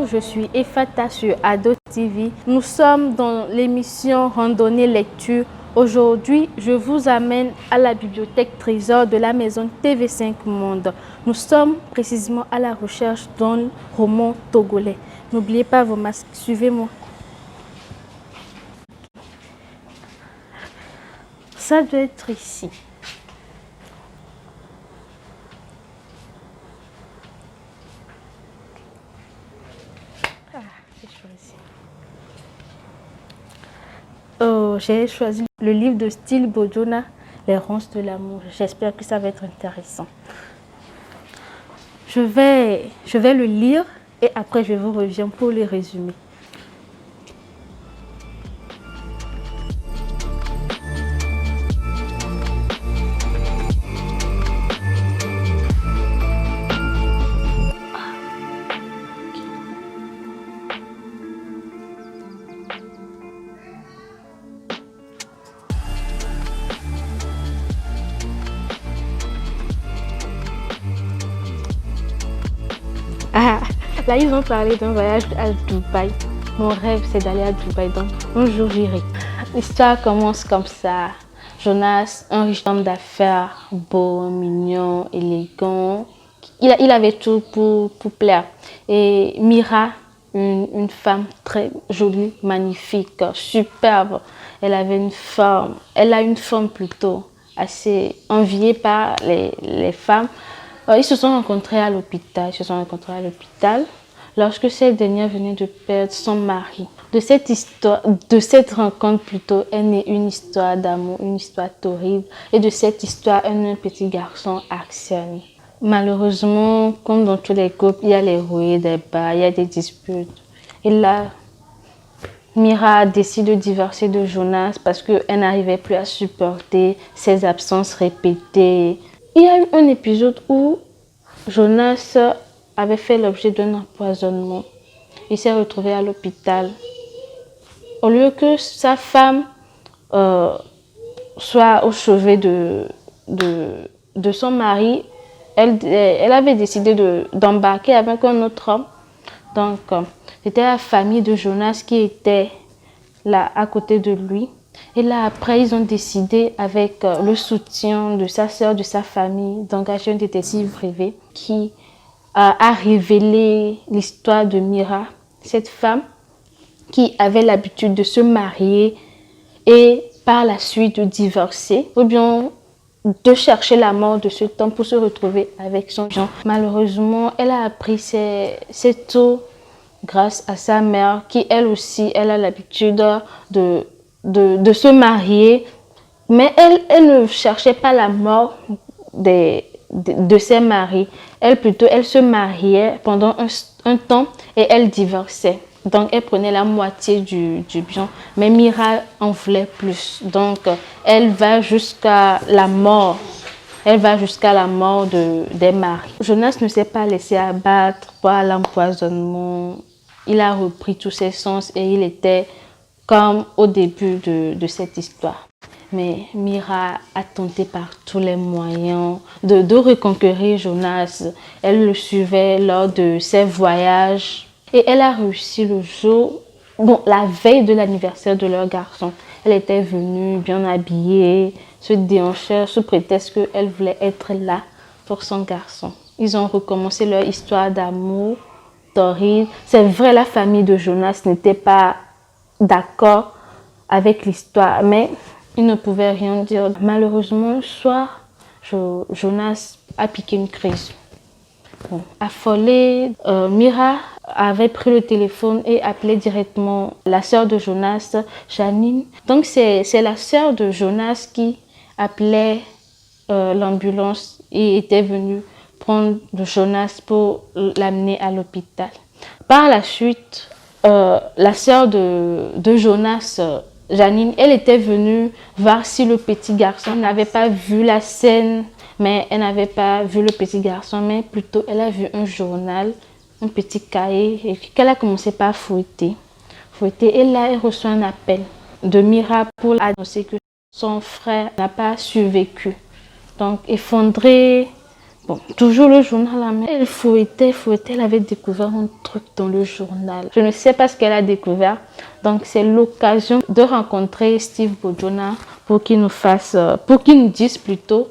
Bonjour, je suis Efata sur Ado TV. Nous sommes dans l'émission Randonnée Lecture. Aujourd'hui, je vous amène à la bibliothèque Trésor de la maison TV5 Monde. Nous sommes précisément à la recherche d'un roman togolais. N'oubliez pas vos masques, suivez-moi. Ça doit être ici. J'ai choisi le livre de Style Bodona, Les ronces de l'amour. J'espère que ça va être intéressant. Je vais le lire et après je vous reviens pour les résumer. Ah, là, ils ont parlé d'un voyage à Dubaï. Mon rêve, c'est d'aller à Dubaï, donc un jour j'irai. L'histoire commence comme ça. Jonas, un riche homme d'affaires, beau, mignon, élégant. Il avait tout pour plaire. Et Mira, une femme très jolie, magnifique, superbe. Elle a une forme plutôt assez enviée par les femmes. Ils se sont rencontrés à l'hôpital. Lorsque cette dernière venait de perdre son mari. De cette rencontre plutôt, est née une histoire d'amour, une histoire torride. Et de cette histoire, un petit garçon actionné. Malheureusement, comme dans tous les couples, il y a les hauts et des bas, il y a des disputes. Et là, Mira décide de divorcer de Jonas parce qu'elle n'arrivait plus à supporter ses absences répétées. Il y a eu un épisode où Jonas avait fait l'objet d'un empoisonnement. Il s'est retrouvé à l'hôpital. Au lieu que sa femme soit au chevet de son mari, elle avait décidé d'embarquer avec un autre homme. Donc, c'était la famille de Jonas qui était là à côté de lui. Et là, après, ils ont décidé, avec le soutien de sa sœur, de sa famille, d'engager un détective privé qui a révélé l'histoire de Mira, cette femme qui avait l'habitude de se marier et par la suite de divorcer, ou bien de chercher la mort de cet homme pour se retrouver avec son genre. Malheureusement, elle a appris cette eau grâce à sa mère qui, elle aussi, elle a l'habitude de se marier, mais elle ne cherchait pas la mort de ses maris. Elle se mariait pendant un temps et elle divorçait. Donc, elle prenait la moitié du bien. Mais Mira en voulait plus. Donc, elle va jusqu'à la mort. Elle va jusqu'à la mort des maris. Jonas ne s'est pas laissé abattre par l'empoisonnement. Il a repris tous ses sens et il était comme au début de cette histoire. Mais Mira a tenté par tous les moyens de reconquérir Jonas. Elle le suivait lors de ses voyages. Et elle a réussi le jour, la veille de l'anniversaire de leur garçon. Elle était venue bien habillée, se déhanchait sous prétexte qu'elle voulait être là pour son garçon. Ils ont recommencé leur histoire d'amour torride. C'est vrai, la famille de Jonas n'était pas d'accord avec l'histoire, mais ils ne pouvaient rien dire. Malheureusement, un soir, Jonas a piqué une crise. Affolée, Mira avait pris le téléphone et appelé directement la sœur de Jonas, Janine. Donc, c'est la sœur de Jonas qui appelait l'ambulance et était venue prendre Jonas pour l'amener à l'hôpital. Par la suite, la sœur de Jonas, Janine, elle était venue voir si le petit garçon n'avait pas vu la scène, mais elle n'avait pas vu le petit garçon, mais plutôt elle a vu un journal, un petit cahier, et qu'elle a commencé par fouetter. Et là, elle reçoit un appel de Mira pour annoncer que son frère n'a pas survécu. Donc, effondrée Bon, toujours le journal à main. Elle fouettait, elle avait découvert un truc dans le journal. Je ne sais pas ce qu'elle a découvert. Donc, c'est l'occasion de rencontrer Steve Bojona pour qu'il nous dise plutôt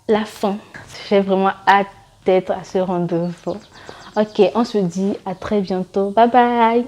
la fin. J'ai vraiment hâte d'être à ce rendez-vous. Ok, on se dit à très bientôt. Bye bye.